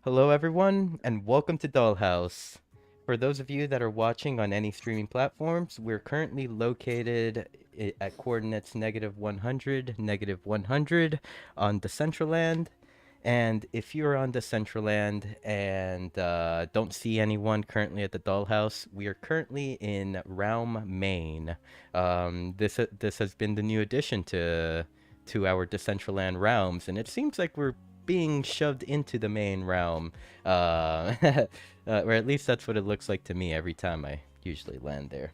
Hello, everyone, and welcome to DollHouse. For those of you that are watching on any streaming platforms, we're currently located at coordinates -100, -100 on Decentraland. And if you're on Decentraland and don't see anyone currently at the Dollhouse, we are currently in Realm, Maine. This has been the new addition to our Decentraland realms, and it seems like we're being shoved into the main realm, or at least that's what it looks like to me every time I usually land there.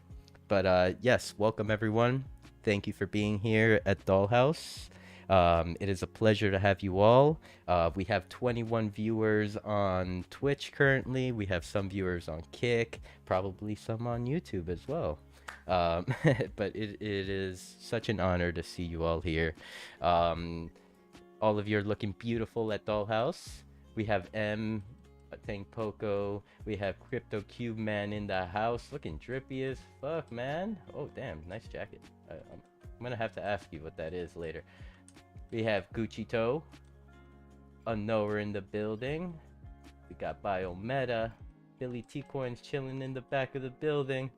But yes, welcome everyone. Thank you for being here at Dollhouse. It is a pleasure to have you all. We have 21 viewers on Twitch currently. We have some viewers on Kick, probably some on YouTube as well. Um, but it is such an honor to see you all here. Um, all of you are looking beautiful at Dollhouse. We have M, Tank Poco. We have Crypto Cube Man in the house, looking drippy as fuck, man. Oh damn, nice jacket. I'm gonna have to ask you what that is later. We have Gucci Toe, a knower in the building. We got Biometa, Billy T Coins chilling in the back of the building.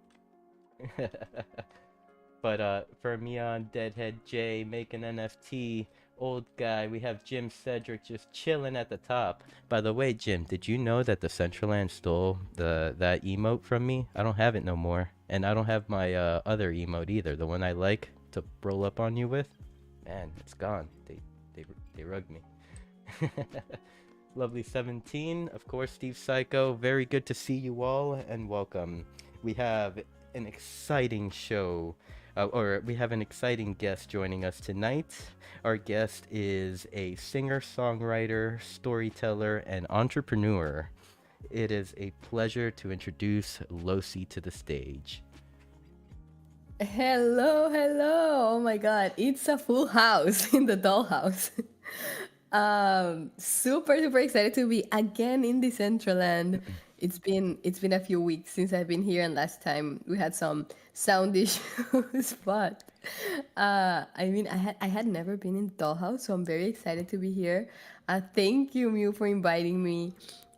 But Fermion, Deadhead J, making NFT, old guy. We have Jim Cedric just chilling at the top. By the way, Jim, did you know that the Decentraland stole that emote from me? I don't have it no more, and I don't have my other emote either. The one I like to roll up on you with. Man, it's gone. They rugged me. Lovely 17, of course, Steve Psycho. Very good to see you all, and welcome. We have an exciting show, or we have an exciting guest joining us tonight. Our guest is a singer, songwriter, storyteller, and entrepreneur. It is a pleasure to introduce Losi to the stage. Hello, hello. Oh my god, it's a full house in the dollhouse. Super excited to be again in Decentraland. It's been a few weeks since I've been here, and last time we had some sound issues. But I had never been in the dollhouse, so I'm very excited to be here. Thank you, Mew, for inviting me.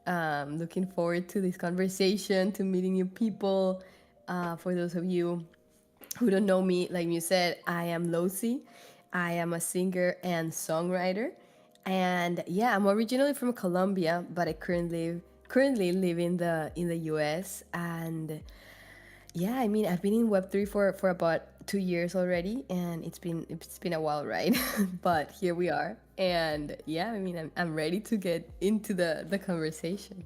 Looking forward to this conversation, to meeting new people. For those of you who don't know me, like you said, I am Losi. I am a singer and songwriter. And yeah, I'm originally from Colombia, but I currently live in the US. And yeah, I mean, I've been in Web3 for about 2 years already, and it's been a while, right? But here we are. And yeah, I mean, I'm ready to get into the conversation.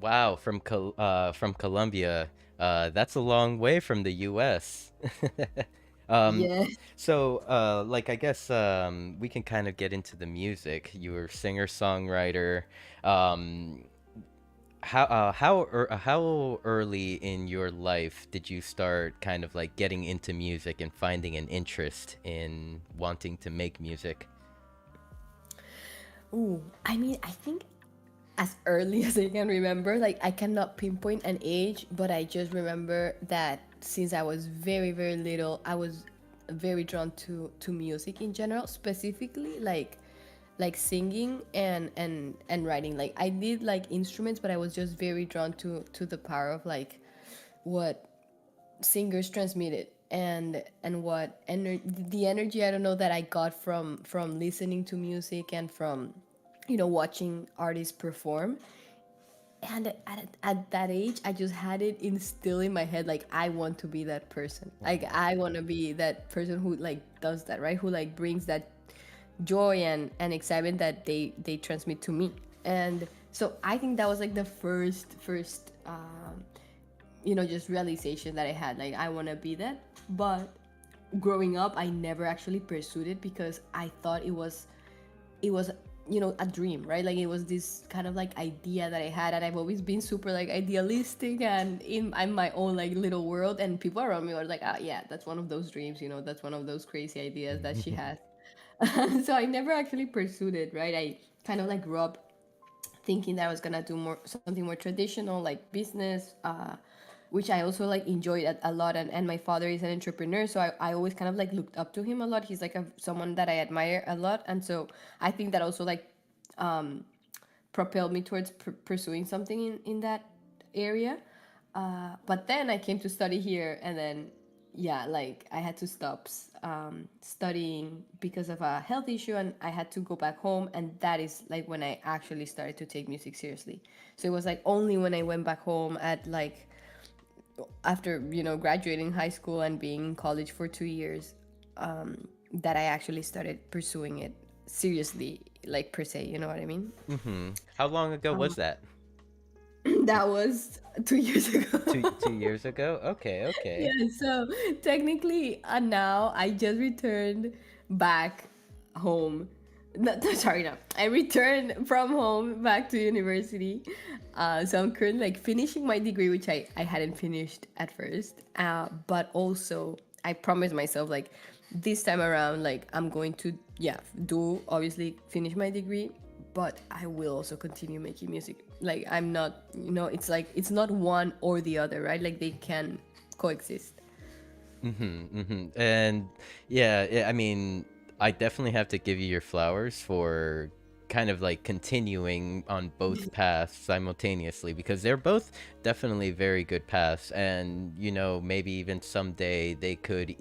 Wow, from Colombia. That's a long way from the U.S. um, Yeah. so like I guess we can kind of get into the music. You were singer songwriter. Um, how early in your life did you start kind of like getting into music and finding an interest in wanting to make music? Ooh, I mean, I think as early as I can remember. Like I cannot pinpoint an age, but I just remember that since I was very little, I was very drawn to music in general, specifically like singing and writing. Like I did like instruments, but I was just very drawn to the power of like what singers transmitted and what the energy, I don't know, that I got from listening to music and from watching artists perform. And at that age, I just had it instilled in my head, like I want to be that person, like I want to be that person who like does that, right, who like brings that joy and excitement that they transmit to me. And so I think that was like the first just realization that I had, like I want to be that. But growing up, I never actually pursued it because I thought it was a dream, right? Like it was this kind of like idea that I had, and I've always been super like idealistic and in my own like little world, and people around me were like, ah, yeah, that's one of those dreams, that's one of those crazy ideas that she has. So I never actually pursued it, right? I kind of like grew up thinking that I was gonna do more something more traditional, like business, which I also like enjoyed a lot. And my father is an entrepreneur, so I always kind of like looked up to him a lot. He's like someone that I admire a lot, and so I think that also like propelled me towards pursuing something in that area. But then I came to study here, and then yeah, like I had to stop studying because of a health issue, and I had to go back home, and that is like when I actually started to take music seriously. So it was like only when I went back home at like after graduating high school and being in college for 2 years, that I actually started pursuing it seriously, like per se. You know what I mean? Mm-hmm. How long ago was that? That was 2 years ago. Two years ago? Okay, Yeah, okay. so technically, now I just returned back home. No, sorry, no. I returned from home back to university. So I'm currently like finishing my degree, which I hadn't finished at first. But also, I promised myself like this time around, like I'm going to, yeah, do obviously finish my degree, but I will also continue making music. Like I'm not, it's like it's not one or the other, right? Like they can coexist. Mm-hmm, mm-hmm. And yeah, I mean, I definitely have to give you your flowers for kind of like continuing on both paths simultaneously because they're both definitely very good paths, and maybe even someday they could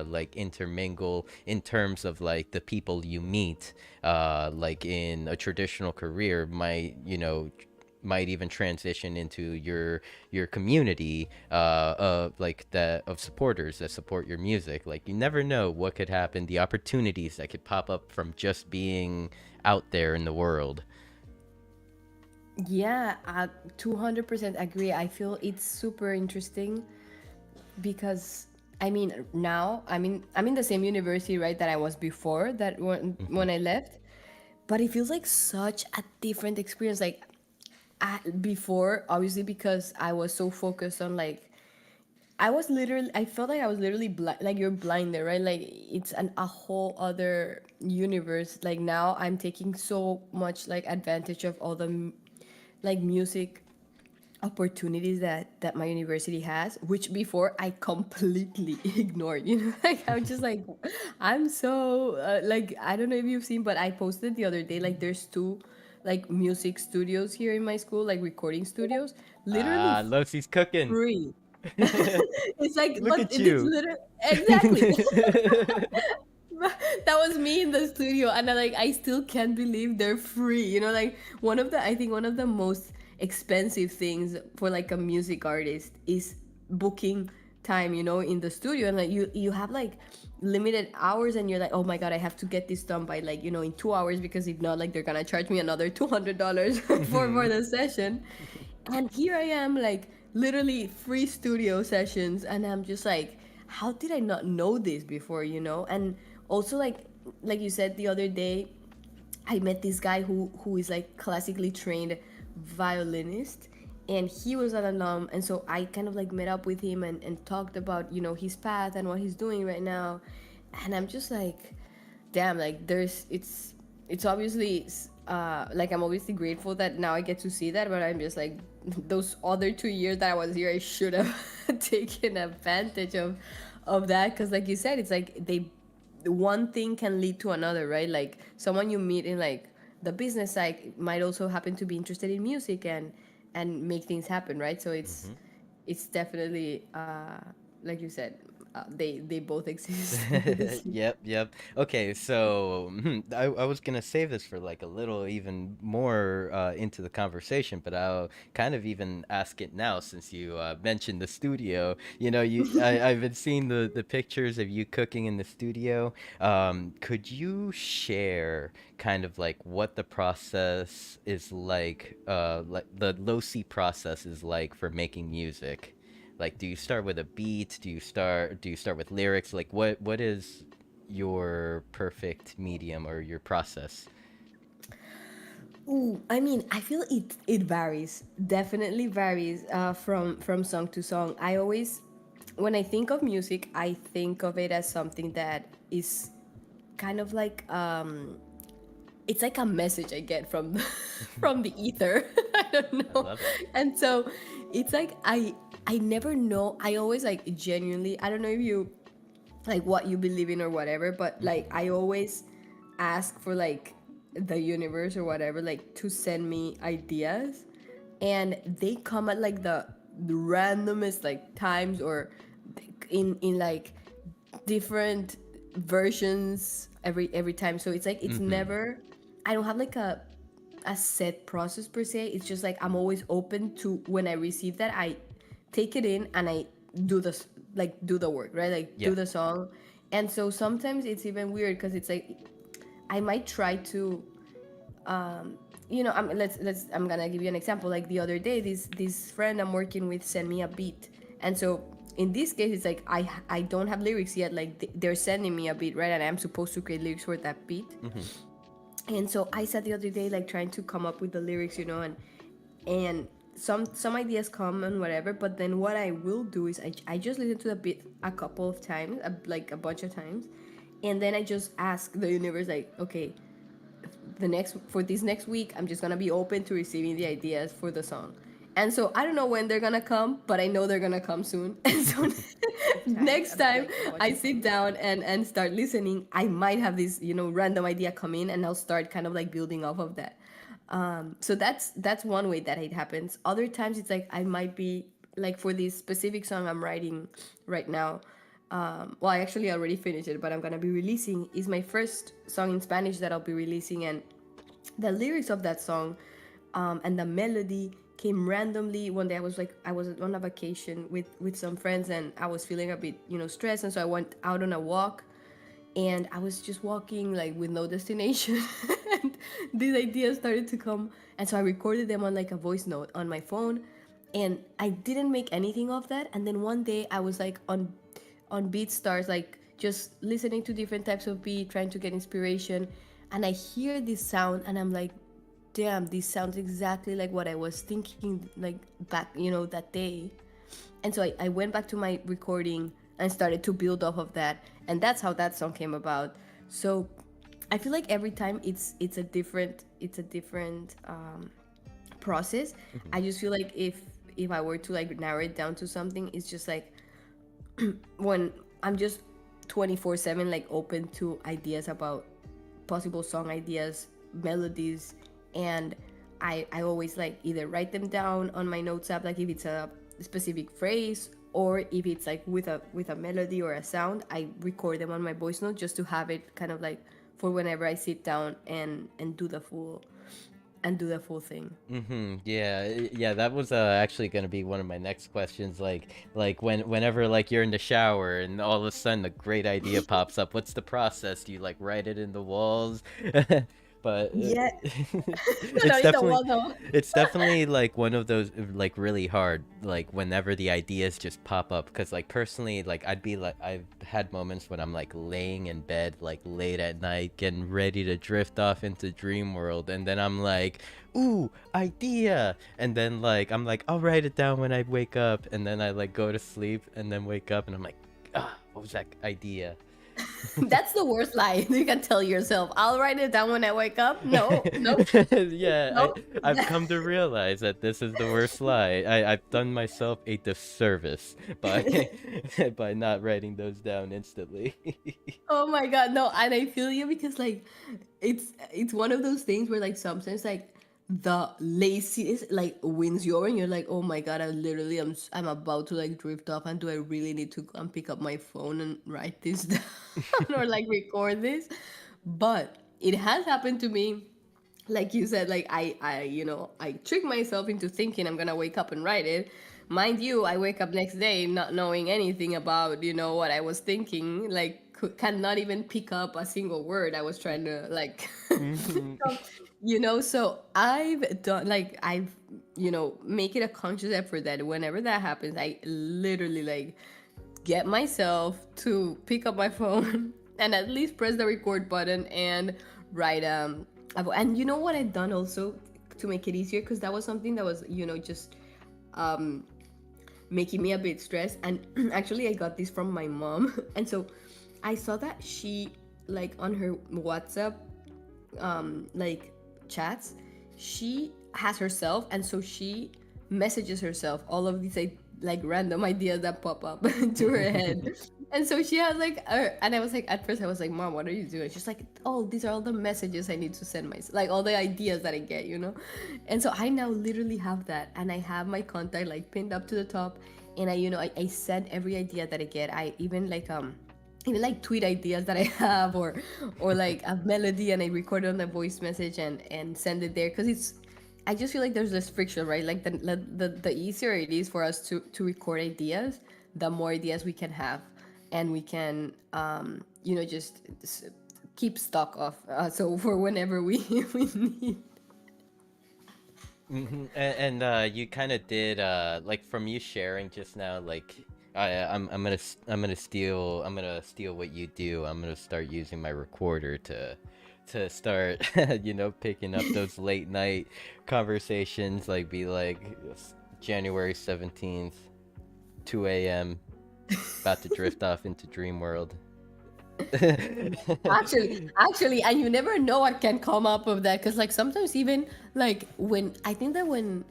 like intermingle in terms of like the people you meet, like in a traditional career might even transition into your community of like that of supporters that support your music. Like you never know what could happen, the opportunities that could pop up from just being out there in the world. Yeah, I 200% agree. I feel it's super interesting because I mean now I'm in the same university, right, that I was before that Hmm. when I left, but it feels like such a different experience. Like before, obviously, because I was so focused on like I felt like I was literally like you're blind there, right? Like it's a whole other universe. Like now I'm taking so much like advantage of all the like music opportunities that my university has, which before I completely ignored. Like I'm just like, I'm so like I don't know if you've seen, but I posted the other day like there's two like music studios here in my school, like recording studios, literally Losi's cooking. free. It's like, Look but at it's you. literally exactly. That was me in the studio, and I still can't believe they're free. Like I think one of the most expensive things for like a music artist is booking time, in the studio, and like you have like limited hours, and you're like, oh my god, I have to get this done by like in 2 hours, because if not, like they're gonna charge me another $200 for Hmm. the session. And here I am, like literally free studio sessions, and I'm just like, how did I not know this before? And also like you said the other day, I met this guy who is like classically trained violinist, and he was an alum, and so I kind of like met up with him and talked about his path and what he's doing right now, and I'm just like, damn, like it's obviously like I'm obviously grateful that now I get to see that, but I'm just like, those other 2 years that I was here, I should have taken advantage of that, because like you said, it's like one thing can lead to another, right? Like someone you meet in like the business side might also happen to be interested in music and make things happen, right? So it's definitely like you said, they both exist. Yep, yep. Okay, so I was gonna save this for like a little even more into the conversation, but I'll kind of even ask it now since you mentioned the studio. I've been seeing the pictures of you cooking in the studio. Could you share kind of like what the process is like the Losi process is like for making music? Like, do you start with a beat? Do you start with lyrics? Like, what is your perfect medium or your process? Ooh, I mean, I feel it varies. Definitely varies from song to song. I always, when I think of music, I think of it as something that is kind of like it's like a message I get from from the ether. I don't I know. love it. And so it's like I never know. I always like genuinely, I don't know if you like what you believe in or whatever, but like Hmm. I always ask for like the universe or whatever like to send me ideas, and they come at like the randomest like times, or in like different versions every time. So it's like it's Hmm. never, I don't have like a set process per se. It's just like I'm always open to, when I receive that, I take it in and I do this, like do the work, right? Like Yeah. do the song. And so sometimes it's even weird because it's like I might try to, I'm gonna give you an example. Like the other day, this friend I'm working with sent me a beat, and so in this case, it's like I don't have lyrics yet. Like they're sending me a beat, right? And I'm supposed to create lyrics for that beat. Hmm. And so I sat the other day like trying to come up with the lyrics, and some ideas come and whatever. But then what I will do is I just listen to the beat a couple of times, like a bunch of times, and then I just ask the universe like, okay, for this next week, I'm just gonna be open to receiving the ideas for the song. And so I don't know when they're gonna come, but I know they're gonna come soon. And so next time I sit down and start listening, I might have this, random idea come in, and I'll start kind of like building off of that. So that's one way that it happens. Other times it's like I might be like, for this specific song I'm writing right now. Well, I actually already finished it, but I'm gonna be releasing, is my first song in Spanish that I'll be releasing, and the lyrics of that song, and the melody came randomly one day. I was on a vacation with some friends, and I was feeling a bit, stressed, and so I went out on a walk, and I was just walking like with no destination. And these ideas started to come, and so I recorded them on like a voice note on my phone, and I didn't make anything of that. And then one day I was like on BeatStars, like just listening to different types of beat, trying to get inspiration, and I hear this sound, and I'm like, damn, this sounds exactly like what I was thinking like back, that day. And so I went back to my recording and started to build off of that, and that's how that song came about. So I feel like every time it's a different process. Hmm. I just feel like if I were to like narrow it down to something, it's just like when I'm just 24/7 like open to ideas about possible song ideas, melodies, and I always like either write them down on my notes app, like if it's a specific phrase, or if it's like with a melody or a sound, I record them on my voice note just to have it kind of like for whenever I sit down and do the full thing. Hmm. Yeah, yeah, that was actually gonna be one of my next questions. Like whenever like you're in the shower and all of a sudden a great idea pops up, what's the process? Do you like write it in the walls? But Yeah. it's Not in the definitely wall though. it's definitely like one of those like really hard like whenever the ideas just pop up, because like personally like I'd be like I've had moments when I'm like laying in bed like late at night getting ready to drift off into dream world, and then I'm like, ooh, idea, and then like I'm like, I'll write it down when I wake up, and then I like go to sleep and then wake up and I'm like, ah, what was that idea? That's the worst lie you can tell yourself. I'll write it down when I wake up. No, nope, Yeah, nope. I've come to realize that this is the worst lie. I've done myself a disservice by by not writing those down instantly. Oh my god, no, and I feel you because like it's one of those things where like sometimes like the laziness like wins you over, and you're like, oh my god, I literally I'm about to like drift off, and do I really need to come pick up my phone and write this down or like record this? But it has happened to me, like you said, like I trick myself into thinking I'm gonna wake up and write it. Mind you, I wake up next day not knowing anything about what I was thinking, like cannot even pick up a single word I was trying to like Hmm. so I've make it a conscious effort that whenever that happens, I literally like get myself to pick up my phone and at least press the record button and write and you know what I've done also to make it easier, because that was something that was just making me a bit stressed. And actually I got this from my mom. And so I saw that she, like, on her WhatsApp like chats, she has herself, and so she messages herself all of these like like random ideas that pop up into her head. And so she has like, and I was like, at first I was like, Mom, what are you doing? She's like, oh, these are all the messages I need to send myself, like all the ideas that I get, you know? And so I now literally have that. And I have my contact like pinned up to the top. And I send every idea that I get. I even like tweet ideas that I have, or like a melody, and I record it on the voice message and send it there, because it's I just feel like there's less friction, right? Like the easier it is for us to record ideas, the more ideas we can have, and we can just keep stock of, so for whenever we we need. And you kind of did like from you sharing just now, like I'm gonna steal what you do. I'm gonna start using my recorder to start picking up those late night conversations, like be like January 17th, 2 a.m. about to drift off into dream world. Actually, and you never know what can come up of that, because like sometimes even like when I think that when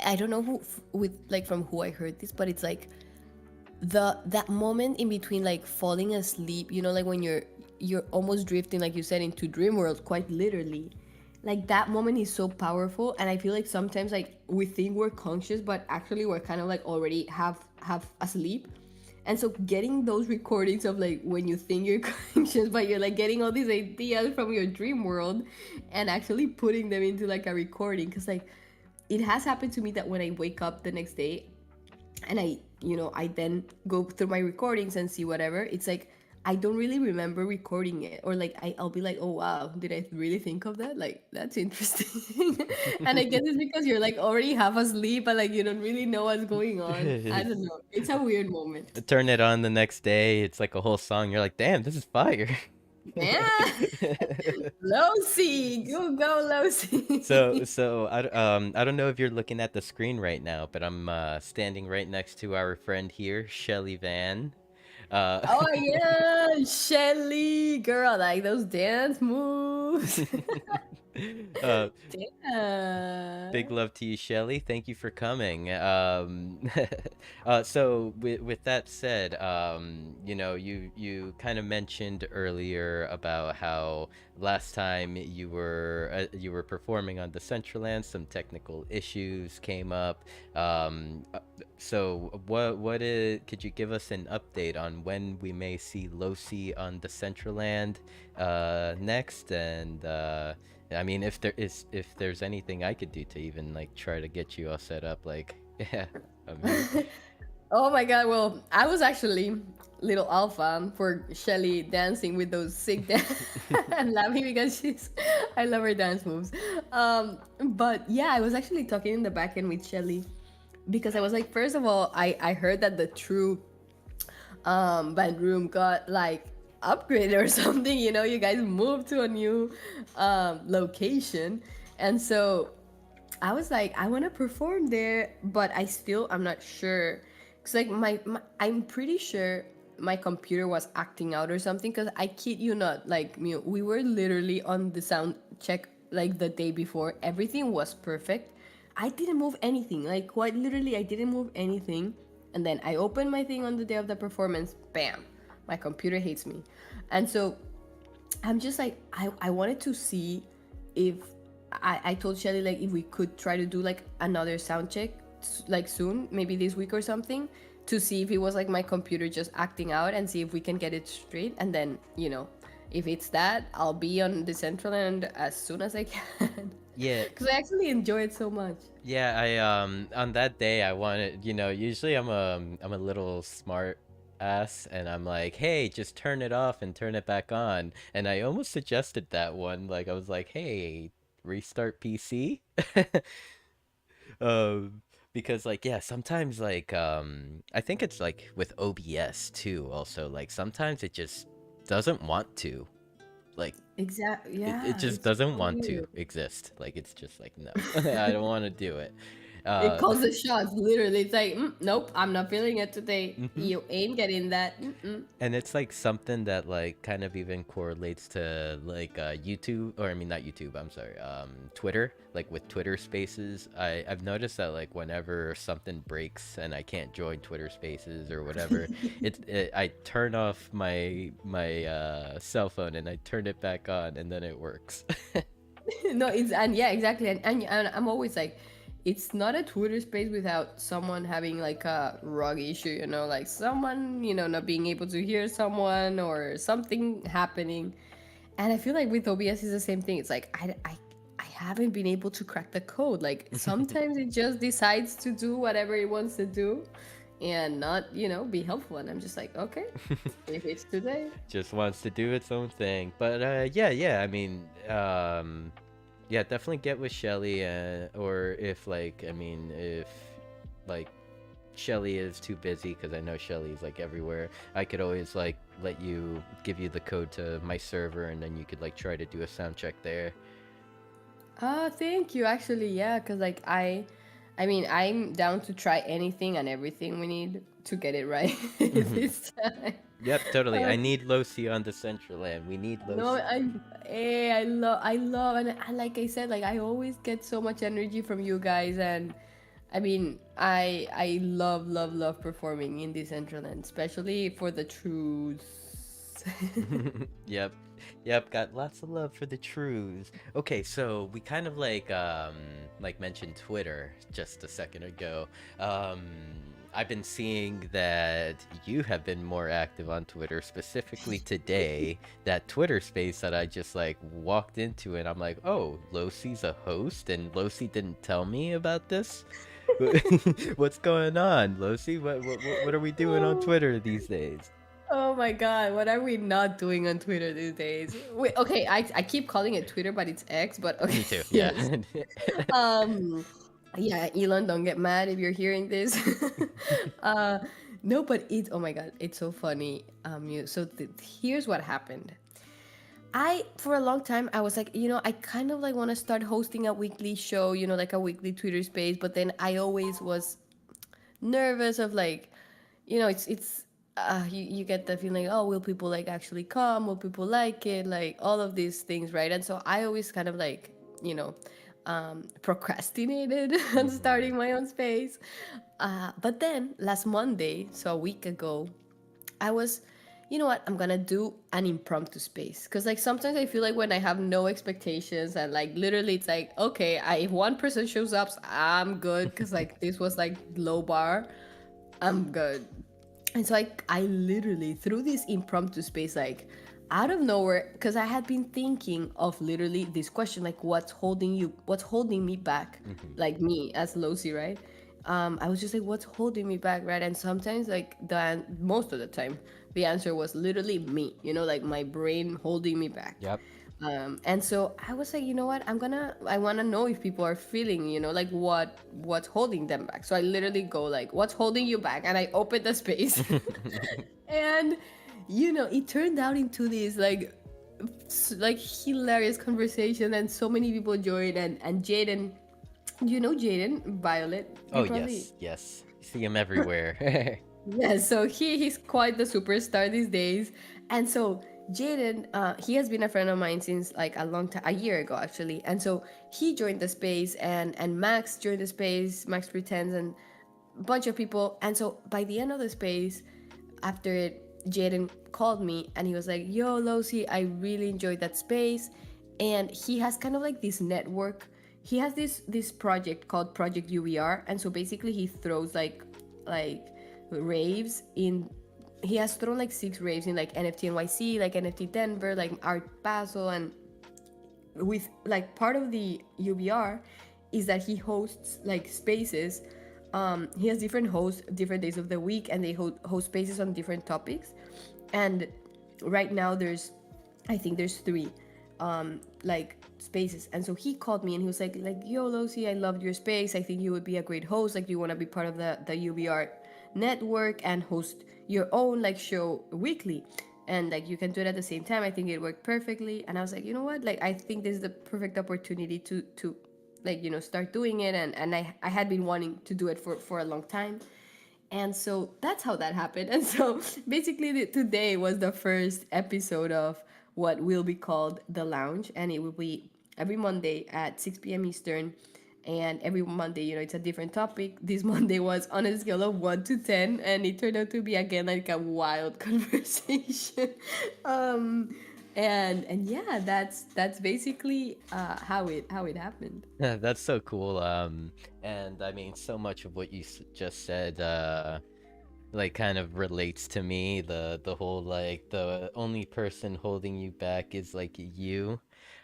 I don't know with like from who I heard this, but it's like that moment in between like falling asleep, like when you're almost drifting, like you said, into dream world, quite literally. Like that moment is so powerful, and I feel like sometimes like we think we're conscious, but actually we're kind of like already half asleep. And so getting those recordings of like when you think you're conscious, but you're like getting all these ideas from your dream world, and actually putting them into like a recording, because like it has happened to me that when I wake up the next day and I then go through my recordings and see whatever, it's like I don't really remember recording it, or like I'll be like, oh wow, did I really think of that? Like that's interesting. And I guess it's because you're like already half asleep, and like you don't really know what's going on. I don't know, it's a weird moment. Turn it on the next day, it's like a whole song. You're like, damn, this is fire. Yeah. Losi, go Losi. So I don't know if you're looking at the screen right now, but I'm standing right next to our friend here, Shelly Van. Uh, Oh yeah, Shelly, girl, like those dance moves. uh, Big Damn. love to you, Shelly. Thank you for coming. So with that said, you kind of mentioned earlier about how last time you were performing on Decentraland, some technical issues came up. Um, uh, so could you give us an update on when we may see Losi on Decentraland next, and I mean, if there's anything I could do to even like try to get you all set up, like yeah, I'm here. Oh my god, well, I was actually little alpha for Shelly dancing with those sick dance. I'm laughing because I love her dance moves. But yeah, I was actually talking in the back end with Shelly, because I was like, first of all, I heard that the true band room got like upgraded or something. You guys moved to a new location, and so I was like, I want to perform there, but I'm not sure, because like I'm pretty sure my computer was acting out or something, because I kid you not, like we were literally on the sound check like the day before, everything was perfect. I didn't move anything, like quite literally I didn't move anything. And then I opened my thing on the day of the performance, bam, my computer hates me. And so I'm just like, I wanted to see if I told Shelly like if we could try to do like another sound check like soon, maybe this week or something, to see if it was like my computer just acting out, and see if we can get it straight. And then if it's that, I'll be on the Decentraland as soon as I can. Yeah, Because I actually enjoy it so much. yeah. I on that day I wanted, usually I'm a little smart ass, and I'm like, hey, just turn it off and turn it back on. And I almost suggested that one, like I was like, hey, restart PC. um because like yeah, sometimes like I think it's like with OBS too, also like sometimes it just doesn't want to, like Exactly. it Yeah, just it's doesn't so want to weird. exist, like it's just like no. I don't want to do it. It Uh, calls the shots, literally. It's like, nope, I'm not feeling it today. mhm. You ain't getting that. Mm-mm. And it's like something that like kind of even correlates to like YouTube, or I mean not YouTube, I'm sorry, Twitter. Like with Twitter Spaces, I've noticed that like whenever something breaks and I can't join Twitter Spaces or whatever, I turn off my cell phone and I turn it back on and then it works. No, it's and yeah, exactly. And I'm always like, it's not a Twitter space without someone having like a rug issue, like someone, not being able to hear someone or something happening. And I feel like with OBS is the same thing. It's like I haven't been able to crack the code. Like sometimes it just decides to do whatever it wants to do and not, be helpful. And I'm just like, okay, if it's today. Just wants to do its own thing. But yeah, I mean, yeah, definitely get with Shelly, or if like, I mean, if like Shelly is too busy, because I know Shelly's like everywhere, I could always like give you the code to my server, and then you could like try to do a sound check there. Thank you. Actually, yeah, because like I mean, I'm down to try anything and everything we need to get it right Hmm. this time. Yep, totally. I Uh, need Losi on Decentraland. We need no, Losi. I love, and like I said, like I always get so much energy from you guys, and I mean, I love, love, love performing in Decentraland, especially for the truths. Yep. Yep, got lots of love for the truths. Okay, so we kind of like mentioned Twitter just a second ago. Um I've been seeing that you have been more active on Twitter, specifically today. That Twitter space that I just like walked into, and I'm like, "Oh, Losi's a host and Losi didn't tell me about this?" What's going on, Losi? What are we doing on Oh, Twitter these days? oh my God, what are we not doing on Twitter these days? Wait, okay, I keep calling it Twitter, but it's X, but okay, Me too. Yeah. yes. Um, yeah, Elon, don't get mad if you're hearing this. uh, no, but it's oh my God, it's so funny. Here's what happened. I for a long time I was like, I kind of like want to start hosting a weekly show, like a weekly Twitter space, but then I always was nervous of like, you get the feeling, oh, will people like actually come, will people like it, like all of these things, right? And so I always kind of like, procrastinated on Hmm. starting my own space. But then last Monday, so a week ago, I was, you know what, I'm gonna do an impromptu space. Because, like, sometimes I feel like when I have no expectations and, like, literally it's like, okay, if one person shows up, I'm good. Because, like, this was, like, low bar, I'm good. And so I literally, through this impromptu space, like, out of nowhere, because I had been thinking of literally this question, like, what's holding me back? Hmm. Like, me as Losi, right? I was just like, what's holding me back, right? And sometimes, like, most of the time, the answer was literally me, like my brain holding me back. Yep. And so I was like, you know what? I want to know if people are feeling, like what's holding them back. So I literally go like, what's holding you back? And I open the space, and it turned out into this like hilarious conversation, and so many people joined, and Jaden, Jaden Violet, Oh you probably. yes, yes. You see him everywhere. Yeah, so he's quite the superstar these days. And so Jaden, he has been a friend of mine since like a long time, a year ago actually. And so he joined the space, and Max joined the space, Max Pretends, and a bunch of people. And so by the end of the space, after it, Jaden called me and he was like, "Yo, Losi, I really enjoyed that space." And he has kind of like this network. He has this project called Project UVR, and so basically he throws like raves in. He has thrown like 6 raves in like NFT NYC, like NFT Denver, like Art Basel, and with like part of the UVR is that he hosts like spaces. He has different hosts different days of the week, and they host spaces on different topics. And right now I think there's 3 like spaces. And so he called me and he was like, yo, Losi, I loved your space, I think you would be a great host, like, do you want to be part of the UVR network and host your own like show weekly, and like you can do it at the same time. I think it worked perfectly. And I was like, you know what, like I think this is the perfect opportunity to like start doing it, and I had been wanting to do it for a long time. And so that's how that happened. And so basically, today was the first episode of what will be called The Lounge. And it will be every Monday at 6 p.m. Eastern. And every Monday, it's a different topic. This Monday was on a scale of 1 to 10. And it turned out to be, again, like a wild conversation. um, and yeah, that's basically how it happened. Yeah, that's so cool. And I mean, so much of what you just said, like kind of relates to me. The whole like the only person holding you back is like you.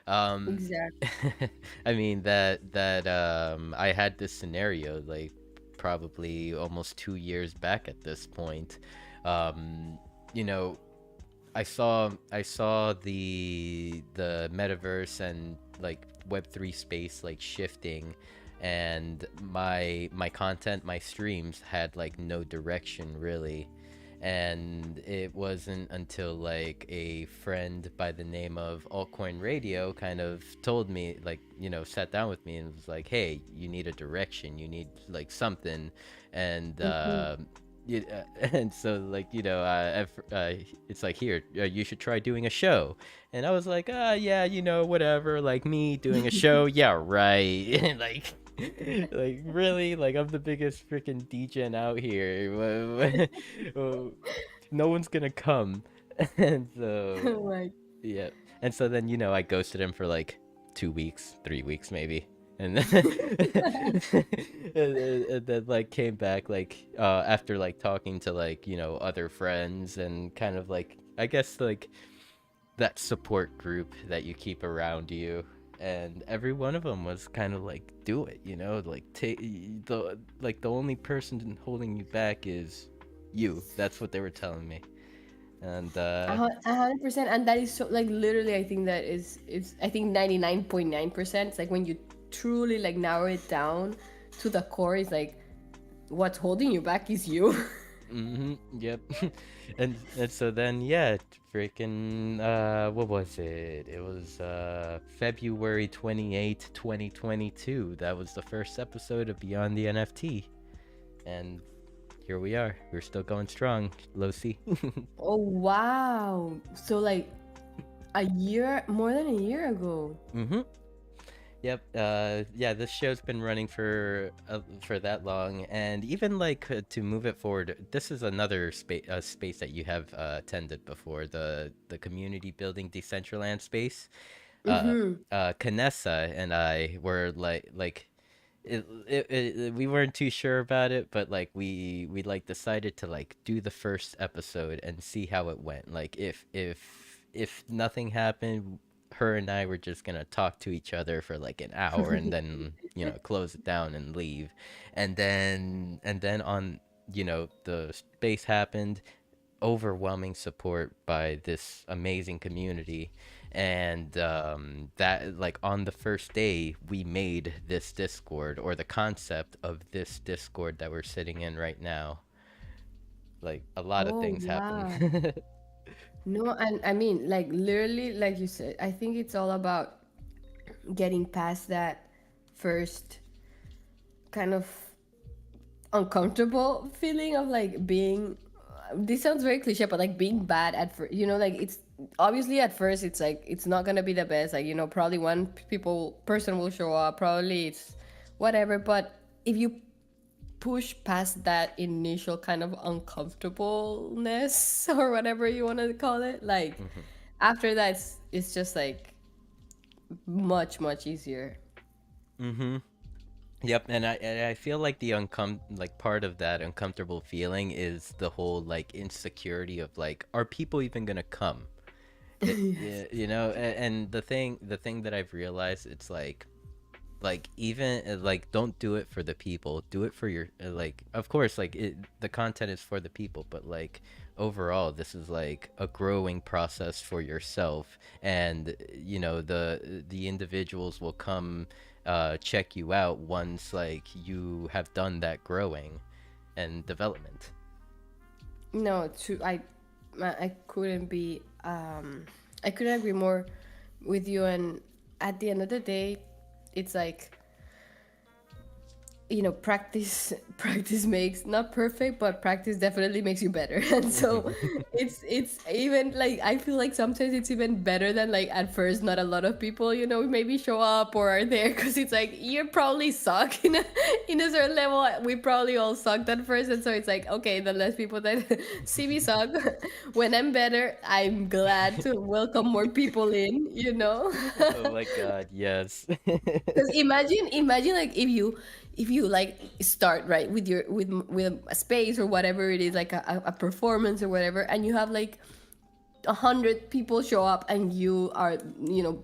Um, Exactly. I mean that I had this scenario like probably almost 2 years back at this point. Um, you know, I saw the metaverse and like Web3 space like shifting, and my content, my streams had like no direction really. And it wasn't until like a friend by the name of Altcoin Radio kind of told me, like, sat down with me and was like, hey, you need a direction, you need like something. And and so like it's like, here, you should try doing a show. And I was like, yeah, whatever, like me doing a show, yeah, right. And like really, like I'm the biggest freaking DJ out here. No one's gonna come. And so Like, yeah. And so then, I ghosted him for like 2 weeks, 3 weeks maybe. And then, and then like came back like after like talking to like, other friends and kind of like, I guess like that support group that you keep around you. And every one of them was kind of like, do it, like take the only person holding you back is you. That's what they were telling me. And 100%, and that is so, like, literally, I think that is I think 99.9%. It's like when you truly like narrow it down to the core, it's like what's holding you back is you. Yep. And so then, yeah, freaking what was it? It was February 28th, 2022. That was the first episode of Beyond the NFT. And here we are. We're still going strong, Losi. Oh wow! So like a year, more than a year ago. Mm-hmm. Yep. Yeah, this show's been running for that long, and even like to move it forward, this is another space that you have attended before, the community building Decentraland space. Uh, Mm-hmm. Kanessa and I were we weren't too sure about it, but like we like decided to like do the first episode and see how it went. Like if nothing happened, her and I were just gonna talk to each other for like an hour and then close it down and leave. And then on the space happened, overwhelming support by this amazing community. And that like on the first day we made this Discord, or the concept of this Discord that we're sitting in right now. Like a lot of Oh things happen. wow! No, and I mean, like, literally, like you said, I think it's all about getting past that first kind of uncomfortable feeling of like being, this sounds very cliche, but like being bad at first, like it's obviously at first it's like it's not gonna be the best, like, probably one person will show up, probably it's whatever, but if you push past that initial kind of uncomfortableness or whatever you want to call it, like Hmm. after that it's just like much easier. Hmm. Yep. And I feel like the like part of that uncomfortable feeling is the whole like insecurity of like, are people even gonna come? Yes. And the thing that I've realized, it's like even like, don't do it for the people, do it for your like, of course, like the content is for the people, but like overall this is like a growing process for yourself. And the individuals will come check you out once like you have done that growing and development. No, true. I couldn't be I couldn't agree more with you. And at the end of the day, it's like practice makes not perfect, but practice definitely makes you better. And so it's even like I feel like sometimes it's even better than like at first not a lot of people maybe show up or are there, because it's like you probably suck in a certain level. We probably all sucked at first, and so it's like, okay, the less people that see me suck, when I'm better, I'm glad to welcome more people in. Oh my God, yes. Because imagine like if you like start right with your with a space or whatever it is, like a performance or whatever, and you have like 100 people show up and you are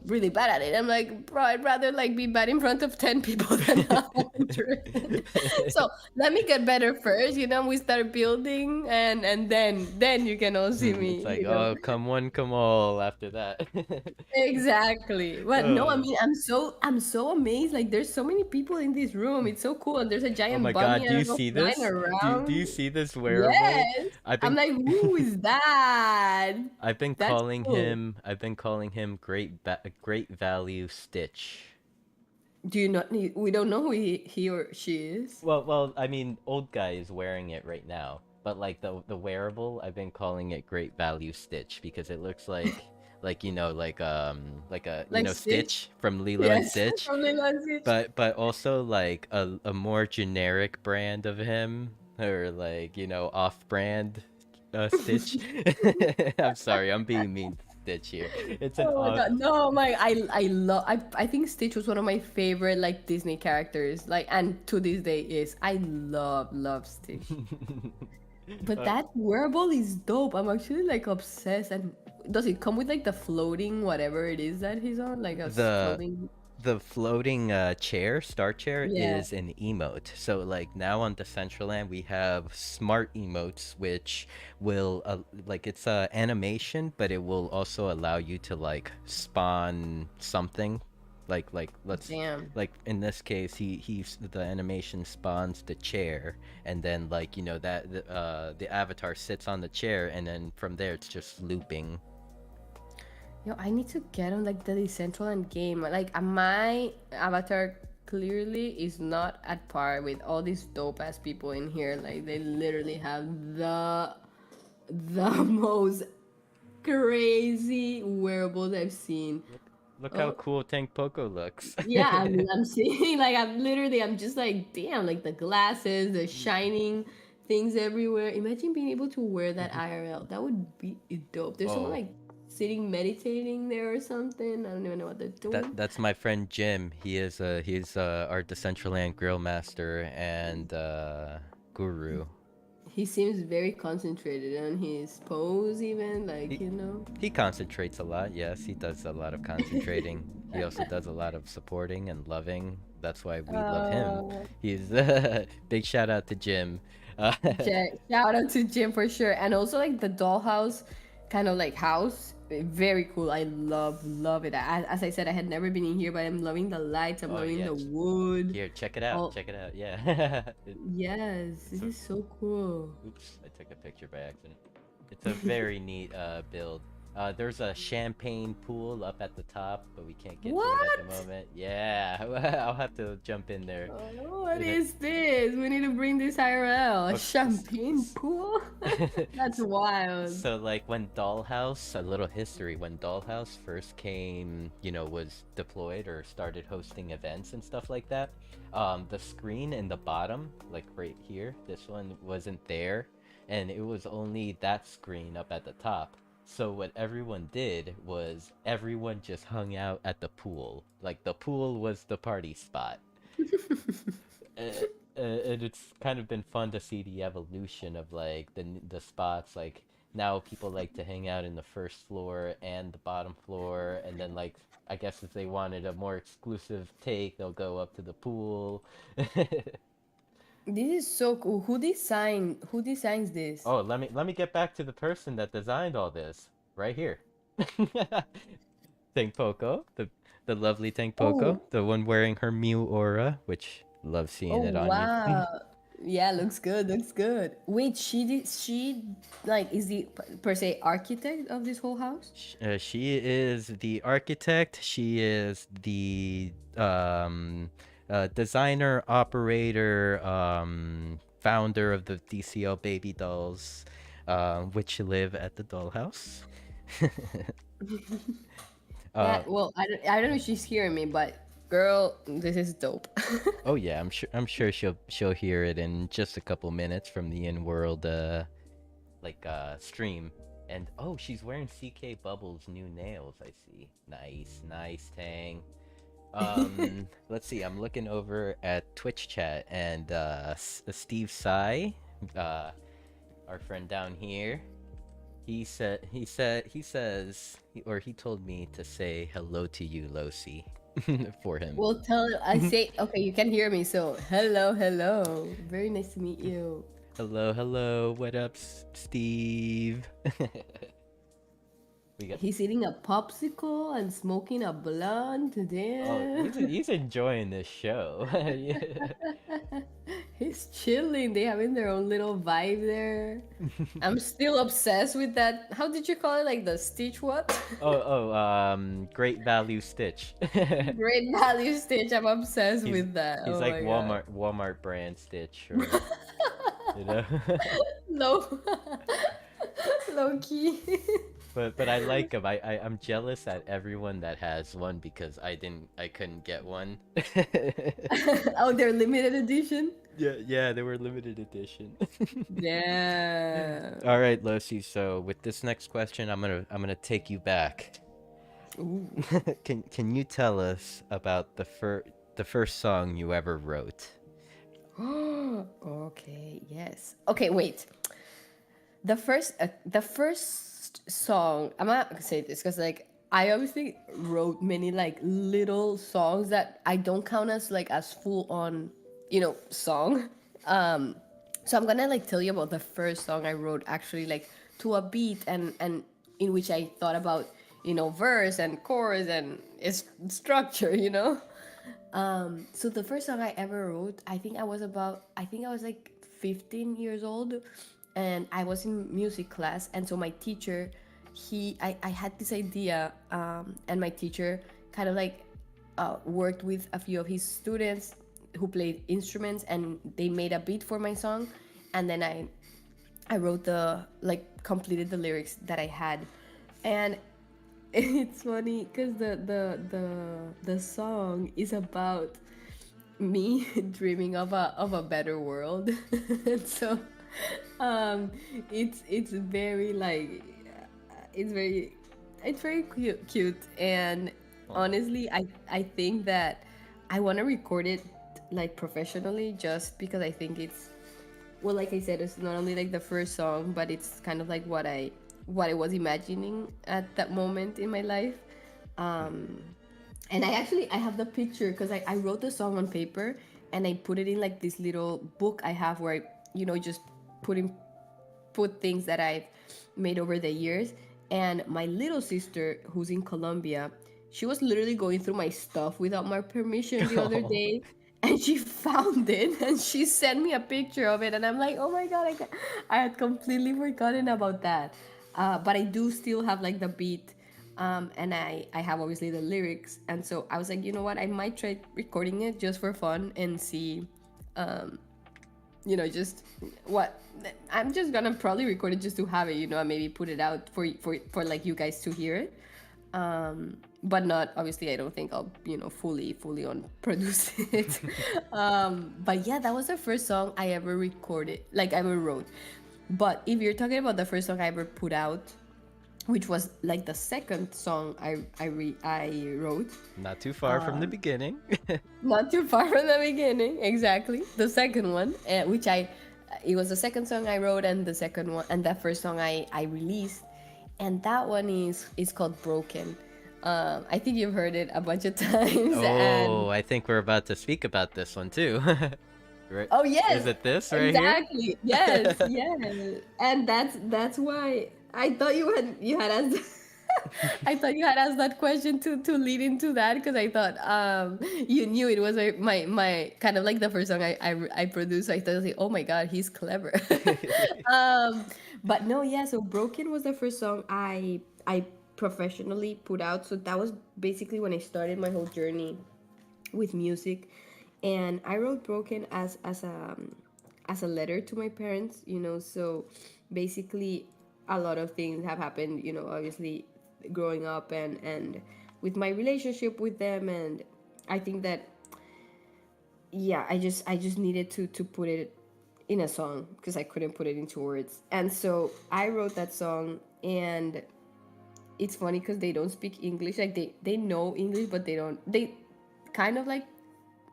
really bad at it. I'm like, bro, I'd rather like be bad in front of 10 people than 100. So let me get better first. We start building, and then you can all see It's me. like, oh, come one, come all after that. Exactly. But no, I Uh, mean, I'm so amazed. Like, there's so many people in this room. It's so cool, and there's a oh giant my God, bunny. I do you don't know, see flying this? Do you around. see this wearable? Yes. I've I'm been like, who is that? I've been That's calling cool. him great value Stitch. Do you not need? We don't know who he or she is. Well, I mean, old guy is wearing it right now, but like the wearable, I've been calling it Great Value Stitch because it looks like like a Like Stitch. Stitch from Lilo and Yes, Stitch, from Lilo and Stitch. but also like a more generic brand of him or like off-brand Stitch. I'm sorry, I'm being mean to Stitch here. It's an Oh my off. god, no, my I love I think Stitch was one of my favorite like Disney characters, like, and to this day is. I love Stitch. But Uh, that wearable is dope. I'm actually like obsessed. And does it come with like the floating whatever it is that he's on, like a the floating? the floating star chair Yeah, is an emote. So like now on Decentraland we have smart emotes which will like it's a animation but it will also allow you to like spawn something like let's damn. like in this case he's the animation spawns the chair and then like that the avatar sits on the chair and then from there it's just looping. Yo, I need to get on like the Decentraland game. Like, my avatar clearly is not at par with all these dope ass people in here. Like, they literally have the most crazy wearables I've seen. Look how Oh, cool Tank Poco looks. yeah, I'm seeing like I'm just like, damn, like the glasses, the shining things everywhere. Imagine being able to wear that IRL. That would be dope. There's someone Oh, like sitting meditating there or something. I don't even know what they're doing. that's my friend Jim. He's our Decentraland grill master and guru. He seems very concentrated on his pose, even He like. he concentrates a lot. Yes, he does a lot of concentrating. He also does a lot of supporting and loving. That's why we love him. Uh, He's big shout out to Jim. Uh, Shout out to Jim for sure, and also like the dollhouse, kind of like house. Very cool. I love it. As I said, I had never been in here, but I'm loving the lights. I'm oh loving yeah, the wood. here check it out. Oh Check it out. Yeah. yes, It's this a, is so cool. oops, I took a picture by accident. It's a very neat build. There's a champagne pool up at the top, but we can't get to it at the What? moment. Yeah, I'll have to jump in there. Oh, what And it- is this? We need to bring this IRL. A okay, champagne pool? That's wild. so like when Dollhouse, a little history, when Dollhouse first came, was deployed or started hosting events and stuff like that, the screen in the bottom, like right here, this one wasn't there, and it was only that screen up at the top. So what everyone did was everyone just hung out at the pool. Like the pool was the party spot. uh, and it's kind of been fun to see the evolution of like the spots. Like now people like to hang out in the first floor and the bottom floor, and then like I guess if they wanted a more exclusive take, they'll go up to the pool. This is so cool. Who designs this? Oh, let me get back to the person that designed all this right here. Tank Poco, the lovely Tank Poco, Oh, the one wearing her Mew aura, which love seeing oh it on you. wow. Yeah, looks good, looks good. Wait, she like is the per se architect of this whole house? She is the architect. She is the designer, operator, founder of the DCL Baby Dolls, which live at the Dollhouse. Yeah, uh, well, I don't know if she's hearing me, but girl, this is dope. oh yeah, I'm sure she'll hear it in just a couple minutes from the in-world stream. And oh, she's wearing CK Bubbles' new nails. I see. Nice, nice, Tang. Let's see. I'm looking over at Twitch chat, and Steve Sai, uh, our friend down here, he told me to say hello to you, Losi, for him. Well, tell I say okay, you can hear me, so hello, hello. Very nice to meet you. Hello, hello. What up, Steve? we got. He's eating a popsicle and smoking a blunt. Oh, Damn. he's enjoying this show. Yeah. He's chilling. They having their own little vibe there. I'm still obsessed with that. How did you call it? Like the Stitch what? Great value Stitch. Great value Stitch. I'm obsessed he's with that. he's Oh like my god. Walmart brand Stitch, or you know. Low, low key. But I like him. I'm jealous at everyone that has one because I couldn't get one. Oh, they're limited edition. Yeah, they were limited edition. Yeah. All right, Lucy. So with this next question, I'm gonna take you back. Ooh. Can you tell us about the first song you ever wrote? Okay. Yes. Okay. Wait. The first song. I'm not gonna say this because like I obviously wrote many like little songs that I don't count as like as full on, song. Um, so I'm gonna like tell you about the first song I wrote actually like to a beat and in which I thought about verse and chorus and its structure. So the first song I ever wrote, I think I was like 15 years old, and I was in music class, and so my teacher, I had this idea, and my teacher kind of like worked with a few of his students who played instruments, and they made a beat for my song, and then I wrote completed the lyrics that I had, and it's funny because the song is about me dreaming of a better world. And so it's very like it's very cute, and Oh. honestly I think that I want to record it like professionally, just because I think it's, well, like I said, it's not only like the first song, but it's kind of like what I was imagining at that moment in my life. Um, and I have the picture because I wrote the song on paper, and I put it in like this little book I have where I, just put things that I've made over the years. And my little sister, who's in Colombia, she was literally going through my stuff without my permission the other Oh. day. And she found it and she sent me a picture of it. And I'm like, oh my God, I had completely forgotten about that. But I do still have like the beat. And I have obviously the lyrics. And so I was like, you know what? I might try recording it just for fun and see um, just what I'm just gonna probably record it just to have it, and maybe put it out for like you guys to hear it. But not obviously. I don't think I'll fully on produce it. But yeah, that was the first song I ever recorded, like I ever wrote. But if you're talking about the first song I ever put out, which was like the second song I wrote, Not too far from the beginning. not too far from the beginning, exactly. The second one, it was the second song I wrote, and the second one, and that first song I released, and that one is called Broken. I think you've heard it a bunch of times, and Oh, I think we're about to speak about this one too. Right? oh Is yes, it this right here? exactly, yes, yes, and that's why I thought you had asked. I thought you had asked that question to lead into that, because I thought you knew it was my kind of like the first song I produced. So I thought, like, oh my God, he's clever. um, but no, yeah. So Broken was the first song I professionally put out. So that was basically when I started my whole journey with music. And I wrote broken as a letter to my parents, you know. So basically, a lot of things have happened, you know, obviously growing up and with my relationship with them. And I think that, yeah, I just needed to put it in a song because I couldn't put it into words. And so I wrote that song. And it's funny because they don't speak English. Like they know English, but they kind of like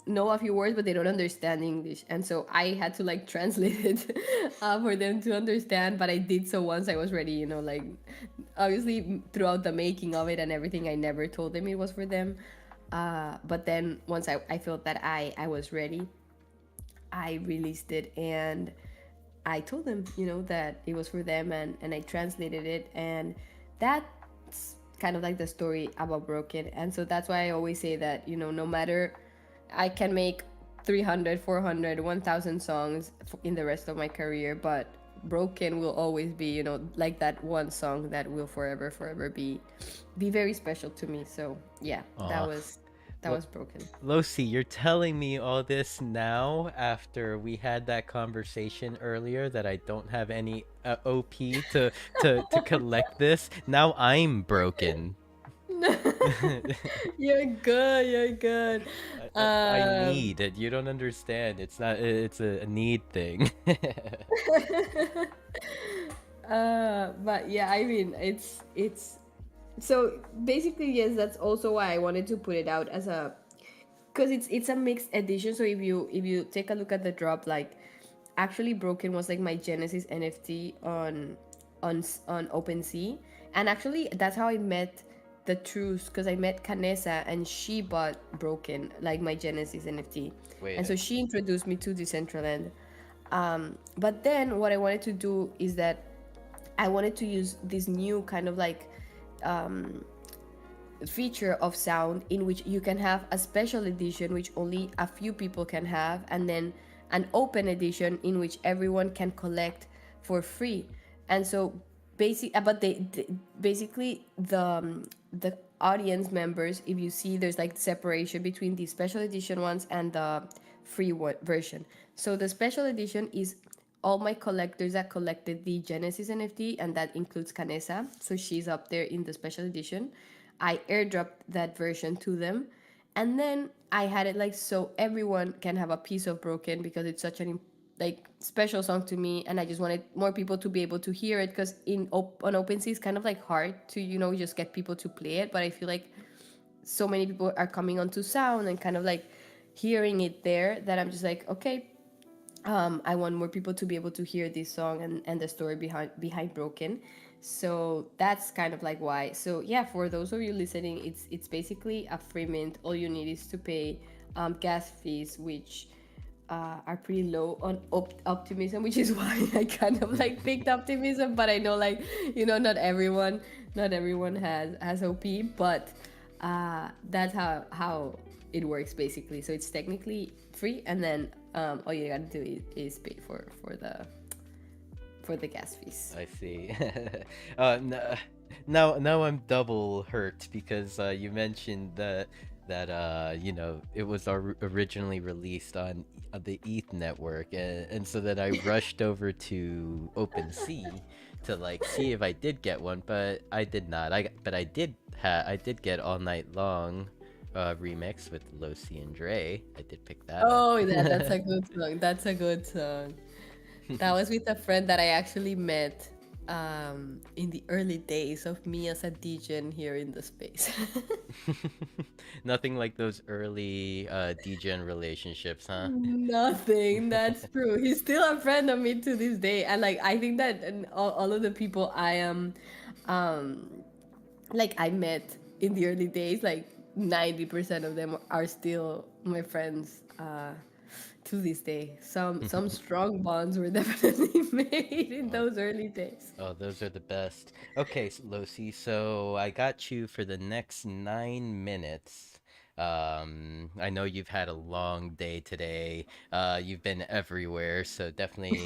know a few words, but they don't understand English. And so I had to like translate it for them to understand. But I did so once I was ready, you know, like obviously throughout the making of it and everything, I never told them it was for them. But then once I felt that I was ready, I released it. And I told them, you know, that it was for them. And I translated it. And that's kind of like the story about Broken. And so that's why I always say that, you know, no matter, I can make 300, 400, 1,000 songs in the rest of my career, but Broken will always be, you know, like that one song that will forever, forever be very special to me. So yeah, Aw. that was Broken. Losi, you're telling me all this now after we had that conversation earlier that I don't have any OP to collect this. Now I'm broken. You're good. You're good. I Um, need it. You don't understand. It's not. It's a need thing. but yeah, I mean, it's so basically, yes, that's also why I wanted to put it out as a, because it's a mixed edition. So if you take a look at the drop, like actually Broken was like my Genesis NFT on OpenSea. And actually that's how I met the Truth, because I met Canessa and she bought Broken, like my Genesis NFT. Wait. And so she introduced me to Decentraland. But then what I wanted to do is that I wanted to use this new kind of like feature of sound in which you can have a special edition which only a few people can have, and then an open edition in which everyone can collect for free. And so but basically the audience members, if you see, there's like separation between the special edition ones and the free version. So the special edition is all my collectors that collected the Genesis NFT, and that includes Canessa. So she's up there in the special edition. I airdropped that version to them. And then I had it like so everyone can have a piece of Broken, because it's such an like special song to me, and I just wanted more people to be able to hear it, because on OpenSea it's kind of like hard to, you know, just get people to play it. But I feel like so many people are coming onto sound and kind of like hearing it there, that I'm just like, okay, I want more people to be able to hear this song and the story behind Broken. So that's kind of like why. So yeah, for those of you listening, it's basically a free mint. All you need is to pay gas fees, which are pretty low on optimism, which is why I kind of like picked optimism. But I know, like, you know, not everyone has OP, but that's how it works basically. So it's technically free, and then all you gotta do is pay for the gas fees. I see. Now I'm double hurt because you mentioned that you know, it was originally released on the ETH network, and so that I rushed over to OpenSea to like see if I did get one, but I did not. I did get All Night Long remix with Losi and Dre. I did pick that up. Oh, that's a good song. That's a good song. That was with a friend that I actually met in the early days of me as a DJ here in the space. Nothing like those early DGen relationships, huh? Nothing. That's true. He's still a friend of me to this day, and like I think that all of the people I am, um, like I met in the early days, like 90% of them are still my friends. To this day, some strong bonds were definitely made in Oh, those early days. oh, those are the best. Okay, Losi, so I got you for the next 9 minutes. I know you've had a long day today. You've been everywhere, so definitely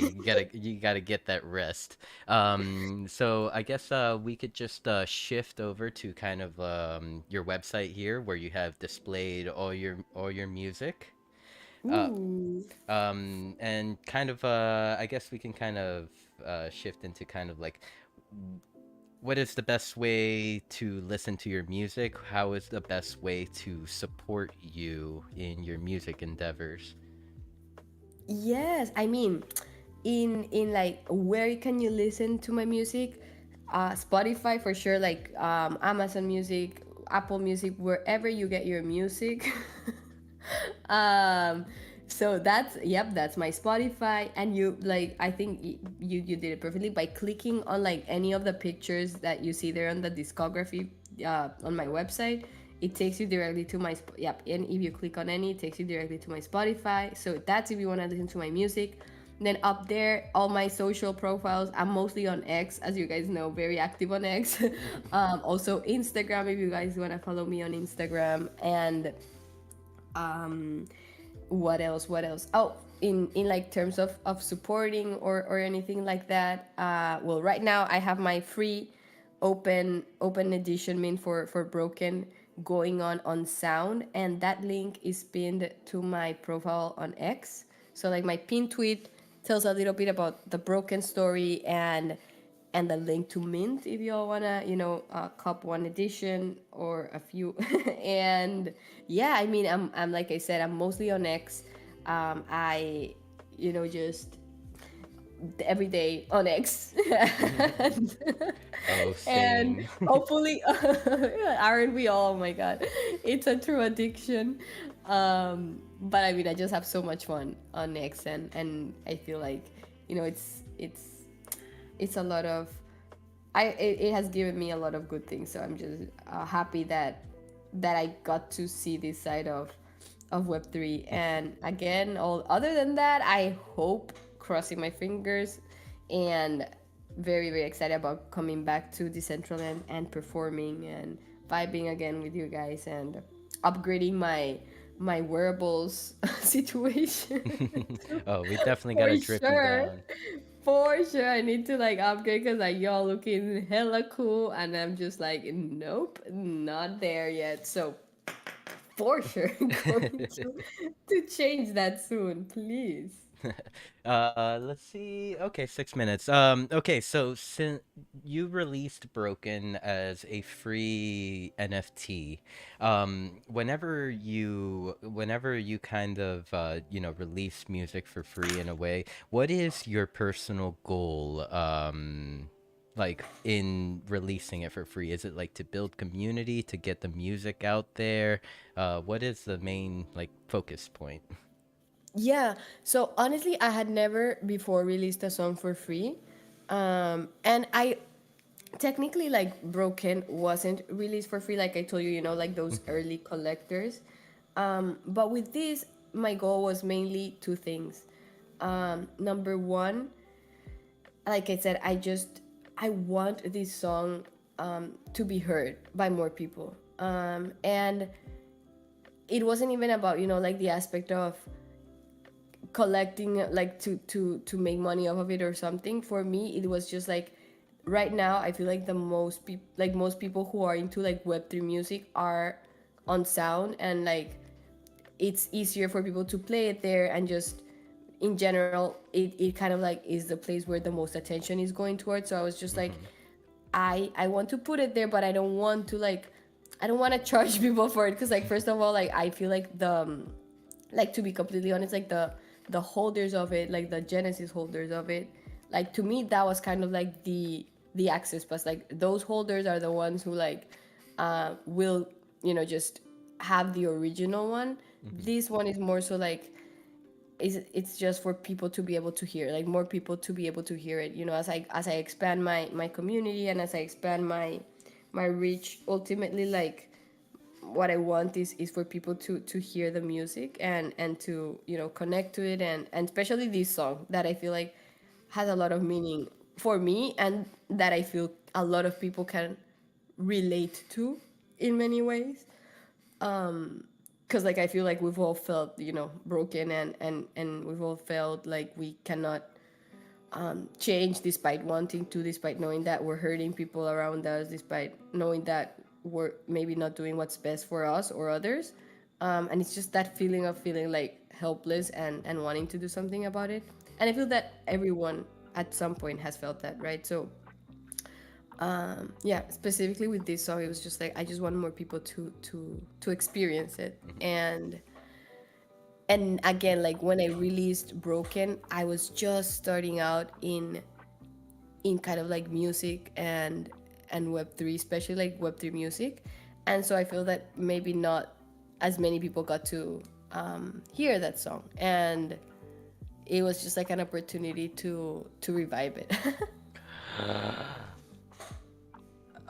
you gotta get that rest. So I guess we could just shift over to kind of your website here, where you have displayed all your music. Uh, Ooh. and kind of, I guess we can kind of shift into kind of like what is the best way to listen to your music? How is the best way to support you in your music endeavors? Yes, I mean, in like where can you listen to my music? Spotify for sure, like Amazon Music, Apple Music, wherever you get your music. um, so that's, yep, that's my Spotify. And you like, I think you did it perfectly by clicking on like any of the pictures that you see there on the discography on my website. It takes you directly to my yep, and if you click on any, it takes you directly to my Spotify. So that's if you want to listen to my music. Then up there, all my social profiles. I'm mostly on X, as you guys know, very active on X. Also Instagram, if you guys want to follow me on Instagram. And what else? What else? Oh, in like terms of supporting or anything like that. Well, right now I have my free open edition mean for Broken going on Sound, and that link is pinned to my profile on X. So like my pin tweet tells a little bit about the Broken story, and the link to Mint if y'all wanna, cop one edition or a few. And yeah, I mean, I'm like I said, I'm mostly on X. I, just every day on X. and, Oh, and same. hopefully, aren't we all? Oh my god, it's a true addiction. But I mean, I just have so much fun on X, and I feel like, it's a lot of it has given me a lot of good things. So I'm just happy that I got to see this side of Web3. And again, all other than that, I hope, crossing my fingers, and very very excited about coming back to Decentraland and performing and vibing again with you guys, and upgrading my wearables situation. Oh, we definitely For gotta drip you sure. down. For sure, I need to like upgrade because like y'all looking hella cool, and I'm just like, nope, not there yet. So for sure, going to change that soon, please. Let's see. Okay, 6 minutes. Okay, so since you released Broken as a free NFT, whenever you kind of release music for free in a way, what is your personal goal? Like in releasing it for free, is it like to build community, to get the music out there? What is the main like focus point? Yeah. So honestly, I had never before released a song for free, and I technically like Broken wasn't released for free. Like I told you, like those early collectors. But with this, my goal was mainly two things. Number one, like I said, I want this song to be heard by more people. And it wasn't even about, like the aspect of collecting, like to make money off of it or something. For me, it was just like, right now I feel like the most people who are into like Web3 music are on Sound, and like it's easier for people to play it there, and just in general it kind of like is the place where the most attention is going towards. So I was just like, Mm-hmm. I want to put it there, but I don't want to charge people for it, because like first of all, like I feel like like, to be completely honest, like the holders of it, like the Genesis holders of it, like to me that was kind of like the access pass. Like those holders are the ones who like will, just have the original one. Mm-hmm. This one is more so like, it's just for people to be able to hear, like more people to be able to hear it, as I expand my community, and as I expand my reach. Ultimately, like what I want is for people to hear the music, and to, connect to it, and especially this song that I feel like has a lot of meaning for me, and that I feel a lot of people can relate to in many ways. Because like I feel like we've all felt, broken, and we've all felt like we cannot change, despite wanting to, despite knowing that we're hurting people around us, despite knowing that we're maybe not doing what's best for us or others. And it's just that feeling of feeling like helpless and wanting to do something about it. And I feel that everyone at some point has felt that, right? So yeah, specifically with this song, it was just like I just want more people to experience it. Mhm. And again, like when I released Broken, I was just starting out in kind of like music and Web3, especially like Web3 music. And so I feel that maybe not as many people got to hear that song, and it was just like an opportunity to revive it.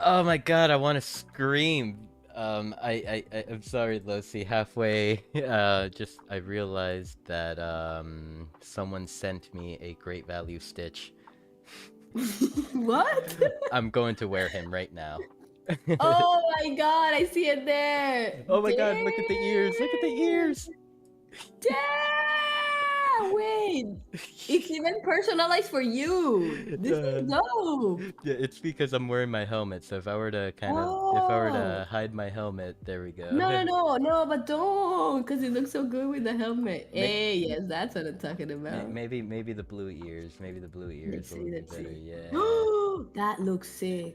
Oh my god, I want to scream. I'm sorry, Losi. Halfway, just I realized that someone sent me a great value stitch. What? I'm going to wear him right now. Oh my god, I see it there. Oh my god, look at the ears! Look at the Damn! ears! Damn! Wait, it's even personalized for you. This is Uh, dope. yeah, it's because I'm wearing my helmet. So if I were Oh. to hide my helmet, there we go. No, no, no, no, but don't, because it looks so good with the helmet. May- Hey, yes, that's what I'm talking about. maybe the blue ears. Maybe the blue ears Let's will see, look let's better. see. Yeah. Oh, that looks sick.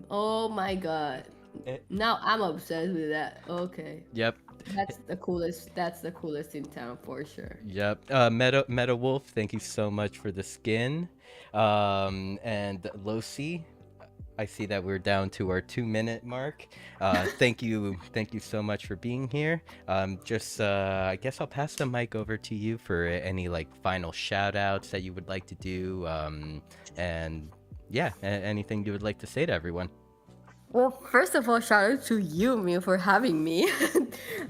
Oh my god. Eh, Now I'm obsessed with that. Okay. yep. That's the coolest. That's the coolest in town for sure. Yep. Meta Wolf, thank you so much for the skin. And Losi, I see that we're down to our 2 minute mark. Thank you so much for being here. Just I guess I'll pass the mic over to you for any like final shout outs that you would like to do. And yeah, anything you would like to say to everyone. Well, first of all, shout out to you, Mew, for having me.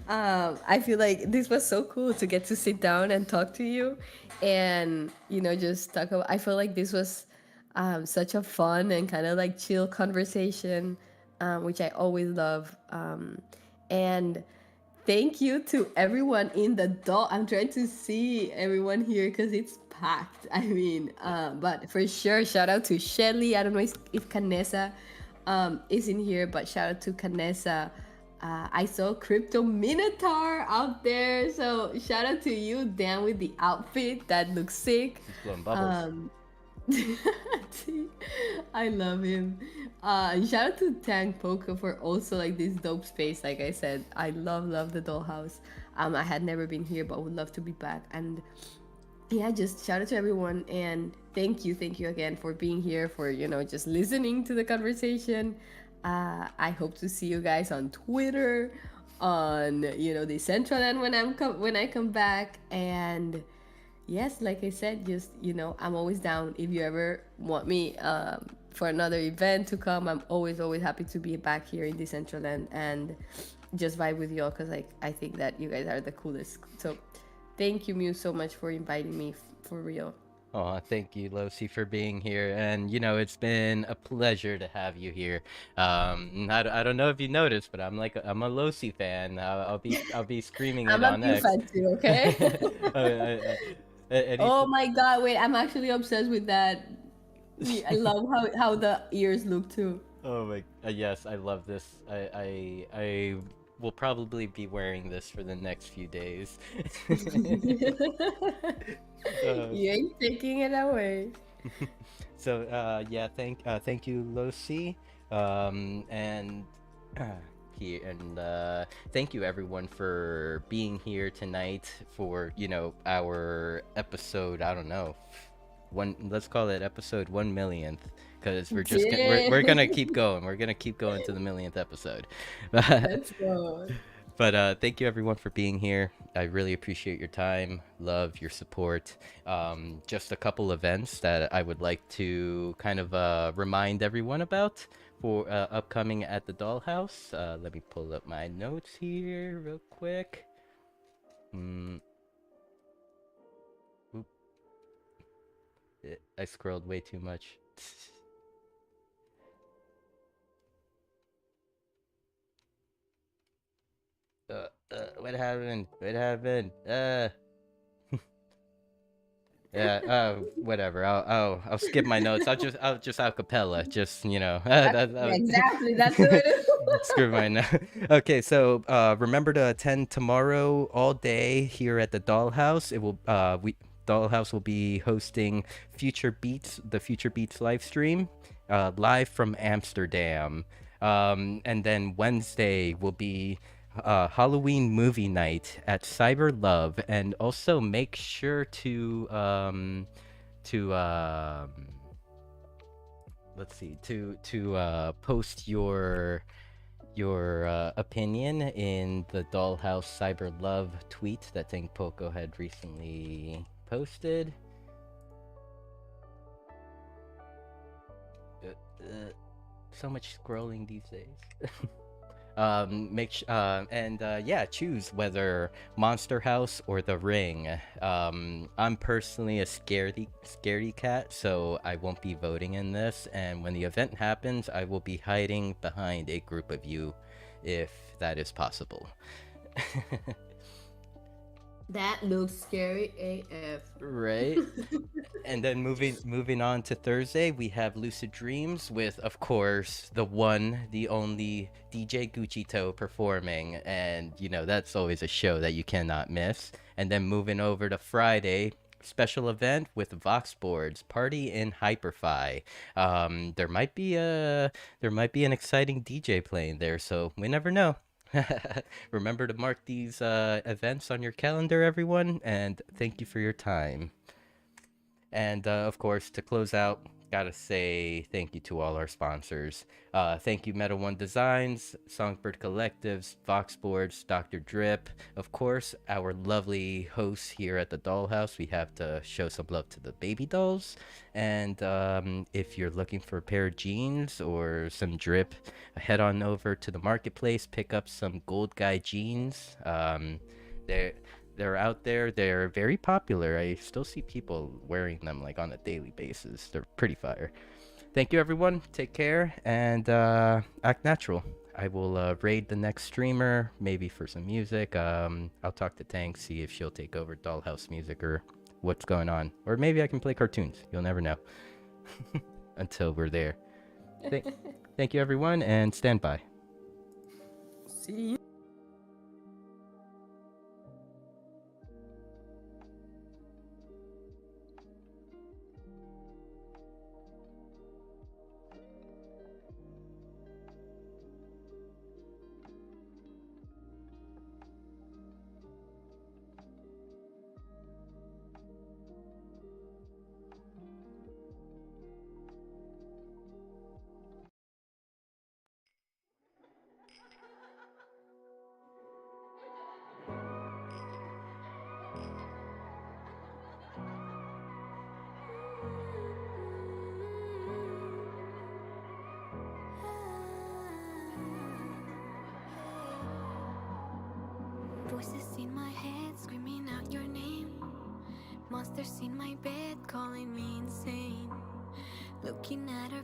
I feel like this was so cool to get to sit down and talk to you, and just talk about. I feel like this was such a fun and kind of like chill conversation, which I always love. And thank you to everyone in the doll. I'm trying to see everyone here because it's packed. I mean, but for sure, shout out to Shelly. I don't know if Canessa is in here, but shout out to Canessa. I saw Crypto Minotaur out there, so shout out to you, Dan, with the outfit. That looks sick. He's blowing bubbles. I love him. And shout out to Tank Poker for also like this dope space. Like I said, I love the dollhouse. I had never been here, but would love to be back. And yeah, just shout out to everyone and thank you again for being here, for just listening to the conversation. I hope to see you guys on Twitter, on Decentraland when I come back. And yes, like I said, just I'm always down if you ever want me for another event to come. I'm always happy to be back here in Decentraland and just vibe with y'all, because like I think that you guys are the coolest. So thank you, Mew, so much for inviting me, for real. Oh, thank you, Losi, for being here. And it's been a pleasure to have you here. I don't know if you noticed, but I'm a Losi fan. I'll be screaming it I'm a on Mew X. fan too, okay? Oh Anything? my god, wait, I'm actually obsessed with that. I love how the ears look too. Oh my, yes, I love this. I will probably be wearing this for the next few days. uh, You ain't taking it away. so yeah, thank you, Losi. And here and thank you everyone for being here tonight for our episode. I don't know, one. Let's call it episode 1 millionth, because we're gonna Yeah. keep going. We're gonna keep going to the millionth episode. Let's go. But thank you everyone for being here. I really appreciate your time, love, your support. Just a couple events that I would like to kind of remind everyone about for upcoming at the Dollhouse. Let me pull up my notes here real quick. Mm, oop, I scrolled way too much. What happened? What happened? Yeah, whatever. I'll skip my notes. I'll just acapella. Just Exactly, that's it. screw my notes. Okay, so remember to attend tomorrow all day here at the Dollhouse. It will we Dollhouse will be hosting the Future Beats live stream, live from Amsterdam. And then Wednesday will be Halloween movie night at Cyber Love, and also make sure to let's see to post your opinion in the Dollhouse Cyber Love tweet that Think Poco had recently posted. So much scrolling these days. Yeah, choose whether Monster House or The Ring. I'm personally a scaredy cat, so I won't be voting in this, and when the event happens I will be hiding behind a group of you if that is possible. That looks scary AF. Right. And then moving on to Thursday, we have Lucid Dreams with, of course, the one, the only DJ Gucci Toe performing, and that's always a show that you cannot miss. And then moving over to Friday, special event with Vox Boards, Party in Hyperfi. There might be an exciting DJ playing there, so we never know. Remember to mark these events on your calendar, everyone, and thank you for your time. And of course, to close out, gotta say thank you to all our sponsors. Thank you, Meta One Designs, Songbird Collectives, Voxboards, Dr. Drip. Of course, our lovely hosts here at the Dollhouse. We have to show some love to the baby dolls. And if you're looking for a pair of jeans or some drip, head on over to the marketplace, pick up some Gold Guy jeans. They're out there. They're very popular. I still see people wearing them like on a daily basis. They're pretty fire. Thank you, everyone. Take care and act natural. I will raid the next streamer, maybe for some music. I'll talk to Tank, see if she'll take over Dollhouse music or what's going on. Or maybe I can play cartoons. You'll never know. Until we're there. Thank you, everyone, and stand by. See you. Voices in my head screaming out your name. Monsters in my bed calling me insane. Looking at her